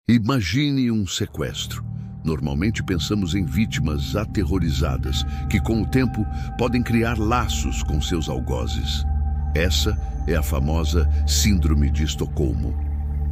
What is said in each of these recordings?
Imagine um sequestro. Normalmente pensamos em vítimas aterrorizadas, que com o tempo podem criar laços com seus algozes. Essa é a famosa Síndrome de Estocolmo.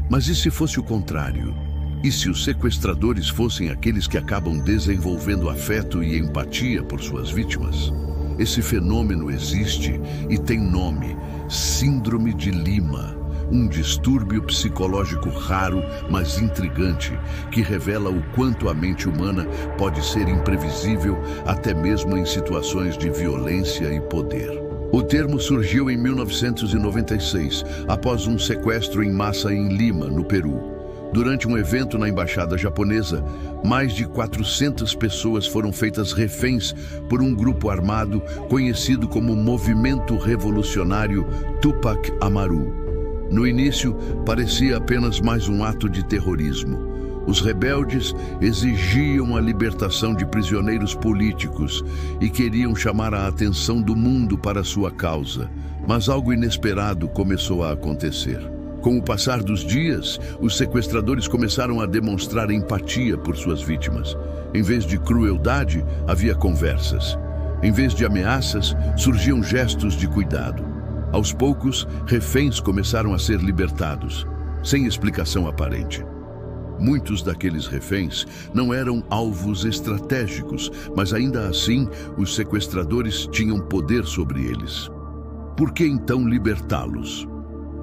Mas e se fosse o contrário? E se os sequestradores fossem aqueles que acabam desenvolvendo afeto e empatia por suas vítimas? Esse fenômeno existe e tem nome: Síndrome de Lima. Um distúrbio psicológico raro, mas intrigante, que revela o quanto a mente humana pode ser imprevisível, até mesmo em situações de violência e poder. O termo surgiu em 1996, após um sequestro em massa em Lima, no Peru. Durante um evento na embaixada japonesa, mais de 400 pessoas foram feitas reféns por um grupo armado conhecido como Movimento Revolucionário Tupac Amaru. No início, parecia apenas mais um ato de terrorismo. Os rebeldes exigiam a libertação de prisioneiros políticos e queriam chamar a atenção do mundo para sua causa. Mas algo inesperado começou a acontecer. Com o passar dos dias, os sequestradores começaram a demonstrar empatia por suas vítimas. Em vez de crueldade, havia conversas. Em vez de ameaças, surgiam gestos de cuidado. Aos poucos, reféns começaram a ser libertados, sem explicação aparente. Muitos daqueles reféns não eram alvos estratégicos, mas ainda assim, os sequestradores tinham poder sobre eles. Por que então libertá-los?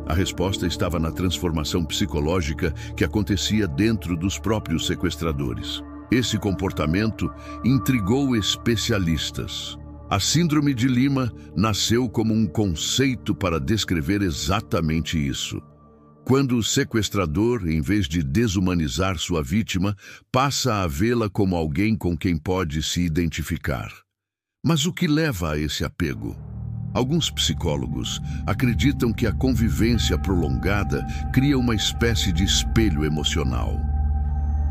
A resposta estava na transformação psicológica que acontecia dentro dos próprios sequestradores. Esse comportamento intrigou especialistas. A Síndrome de Lima nasceu como um conceito para descrever exatamente isso. Quando o sequestrador, em vez de desumanizar sua vítima, passa a vê-la como alguém com quem pode se identificar. Mas o que leva a esse apego? Alguns psicólogos acreditam que a convivência prolongada cria uma espécie de espelho emocional.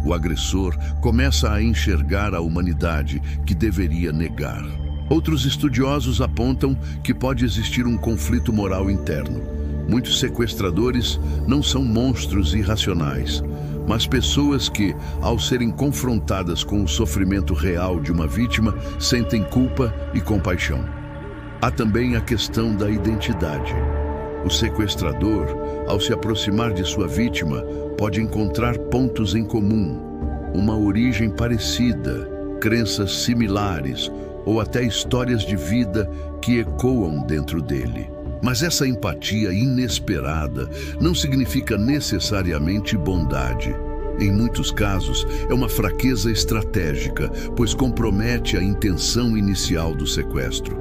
O agressor começa a enxergar a humanidade que deveria negar. Outros estudiosos apontam que pode existir um conflito moral interno. Muitos sequestradores não são monstros irracionais, mas pessoas que, ao serem confrontadas com o sofrimento real de uma vítima, sentem culpa e compaixão. Há também a questão da identidade. O sequestrador, ao se aproximar de sua vítima, pode encontrar pontos em comum, uma origem parecida, crenças similares, ou até histórias de vida que ecoam dentro dele. Mas essa empatia inesperada não significa necessariamente bondade. Em muitos casos, é uma fraqueza estratégica, pois compromete a intenção inicial do sequestro.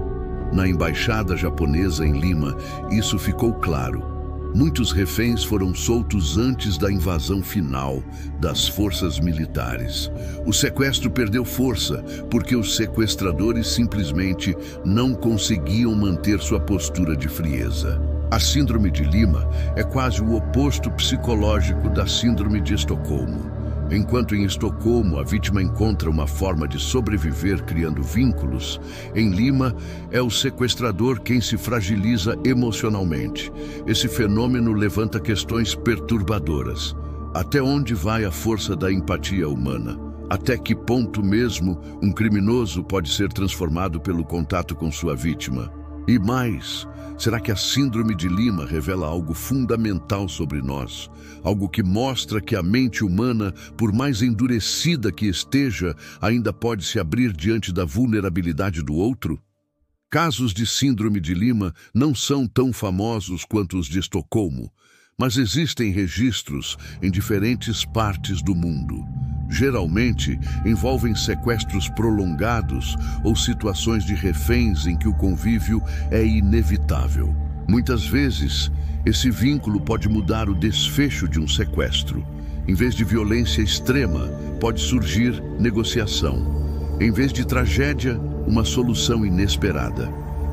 Na embaixada japonesa em Lima, isso ficou claro. Muitos reféns foram soltos antes da invasão final das forças militares. O sequestro perdeu força porque os sequestradores simplesmente não conseguiam manter sua postura de frieza. A Síndrome de Lima é quase o oposto psicológico da Síndrome de Estocolmo. Enquanto em Estocolmo a vítima encontra uma forma de sobreviver criando vínculos, em Lima é o sequestrador quem se fragiliza emocionalmente. Esse fenômeno levanta questões perturbadoras. Até onde vai a força da empatia humana? Até que ponto mesmo um criminoso pode ser transformado pelo contato com sua vítima? E mais, será que a Síndrome de Lima revela algo fundamental sobre nós? Algo que mostra que a mente humana, por mais endurecida que esteja, ainda pode se abrir diante da vulnerabilidade do outro? Casos de Síndrome de Lima não são tão famosos quanto os de Estocolmo, mas existem registros em diferentes partes do mundo. Geralmente, envolvem sequestros prolongados ou situações de reféns em que o convívio é inevitável. Muitas vezes, esse vínculo pode mudar o desfecho de um sequestro. Em vez de violência extrema, pode surgir negociação. Em vez de tragédia, uma solução inesperada.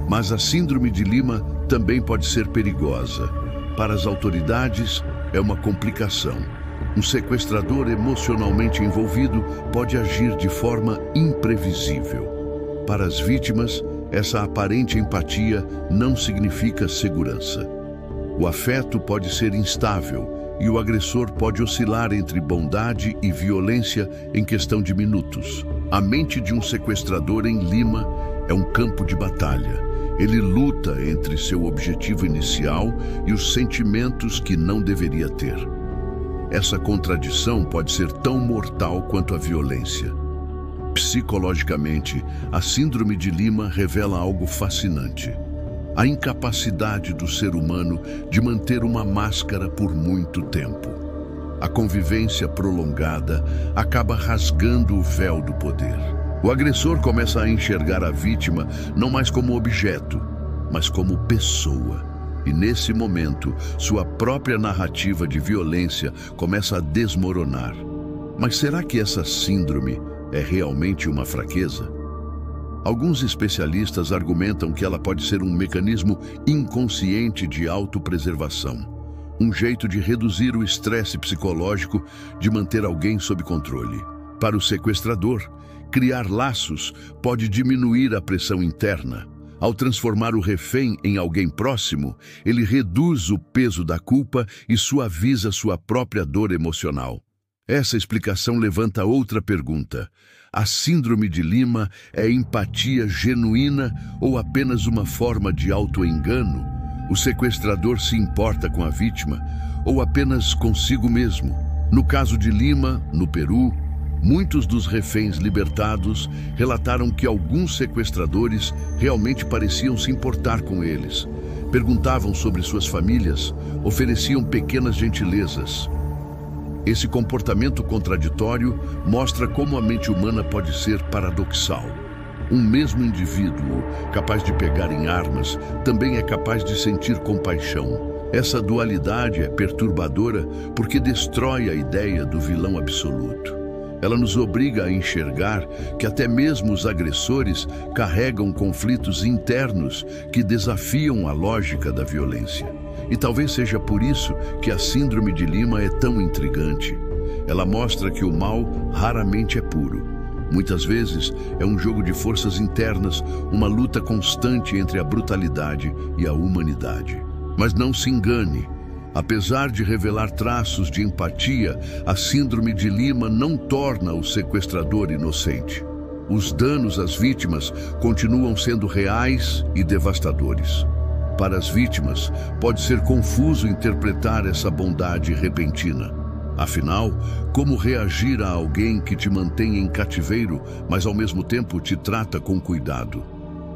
Mas a Síndrome de Lima também pode ser perigosa. Para as autoridades, é uma complicação. Um sequestrador emocionalmente envolvido pode agir de forma imprevisível. Para as vítimas, essa aparente empatia não significa segurança. O afeto pode ser instável e o agressor pode oscilar entre bondade e violência em questão de minutos. A mente de um sequestrador em Lima é um campo de batalha. Ele luta entre seu objetivo inicial e os sentimentos que não deveria ter. Essa contradição pode ser tão mortal quanto a violência. Psicologicamente, a Síndrome de Lima revela algo fascinante: a incapacidade do ser humano de manter uma máscara por muito tempo. A convivência prolongada acaba rasgando o véu do poder. O agressor começa a enxergar a vítima não mais como objeto, mas como pessoa. E nesse momento, sua própria narrativa de violência começa a desmoronar. Mas será que essa síndrome é realmente uma fraqueza? Alguns especialistas argumentam que ela pode ser um mecanismo inconsciente de autopreservação, um jeito de reduzir o estresse psicológico, de manter alguém sob controle. Para o sequestrador, criar laços pode diminuir a pressão interna. Ao transformar o refém em alguém próximo, ele reduz o peso da culpa e suaviza sua própria dor emocional. Essa explicação levanta outra pergunta: a Síndrome de Lima é empatia genuína ou apenas uma forma de auto-engano? O sequestrador se importa com a vítima ou apenas consigo mesmo? No caso de Lima, no Peru, muitos dos reféns libertados relataram que alguns sequestradores realmente pareciam se importar com eles. Perguntavam sobre suas famílias, ofereciam pequenas gentilezas. Esse comportamento contraditório mostra como a mente humana pode ser paradoxal. Um mesmo indivíduo, capaz de pegar em armas, também é capaz de sentir compaixão. Essa dualidade é perturbadora porque destrói a ideia do vilão absoluto. Ela nos obriga a enxergar que até mesmo os agressores carregam conflitos internos que desafiam a lógica da violência. E talvez seja por isso que a Síndrome de Lima é tão intrigante. Ela mostra que o mal raramente é puro. Muitas vezes é um jogo de forças internas, uma luta constante entre a brutalidade e a humanidade. Mas não se engane. Apesar de revelar traços de empatia, a Síndrome de Lima não torna o sequestrador inocente. Os danos às vítimas continuam sendo reais e devastadores. Para as vítimas, pode ser confuso interpretar essa bondade repentina. Afinal, como reagir a alguém que te mantém em cativeiro, mas ao mesmo tempo te trata com cuidado?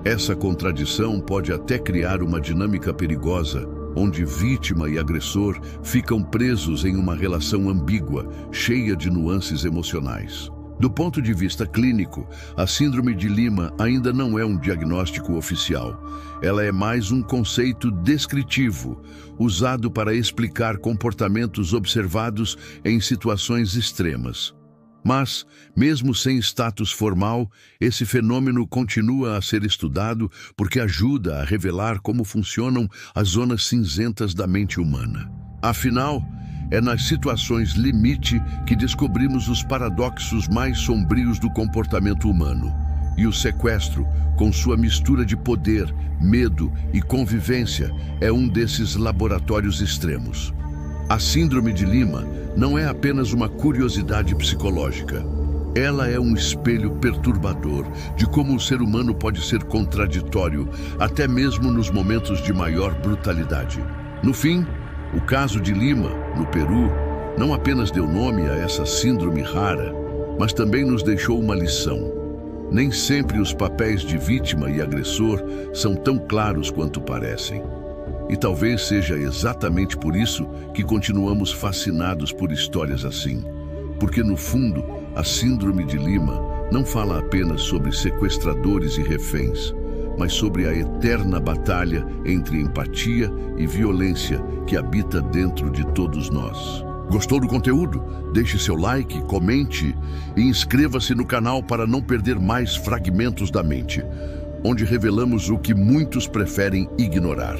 Essa contradição pode até criar uma dinâmica perigosa, onde vítima e agressor ficam presos em uma relação ambígua, cheia de nuances emocionais. Do ponto de vista clínico, a Síndrome de Lima ainda não é um diagnóstico oficial. Ela é mais um conceito descritivo, usado para explicar comportamentos observados em situações extremas. Mas, mesmo sem status formal, esse fenômeno continua a ser estudado porque ajuda a revelar como funcionam as zonas cinzentas da mente humana. Afinal, é nas situações limite que descobrimos os paradoxos mais sombrios do comportamento humano. E o sequestro, com sua mistura de poder, medo e convivência, é um desses laboratórios extremos. A Síndrome de Lima não é apenas uma curiosidade psicológica. Ela é um espelho perturbador de como o ser humano pode ser contraditório, até mesmo nos momentos de maior brutalidade. No fim, o caso de Lima, no Peru, não apenas deu nome a essa síndrome rara, mas também nos deixou uma lição. Nem sempre os papéis de vítima e agressor são tão claros quanto parecem. E talvez seja exatamente por isso que continuamos fascinados por histórias assim. Porque, no fundo, a Síndrome de Lima não fala apenas sobre sequestradores e reféns, mas sobre a eterna batalha entre empatia e violência que habita dentro de todos nós. Gostou do conteúdo? Deixe seu like, comente e inscreva-se no canal para não perder mais fragmentos da mente, onde revelamos o que muitos preferem ignorar.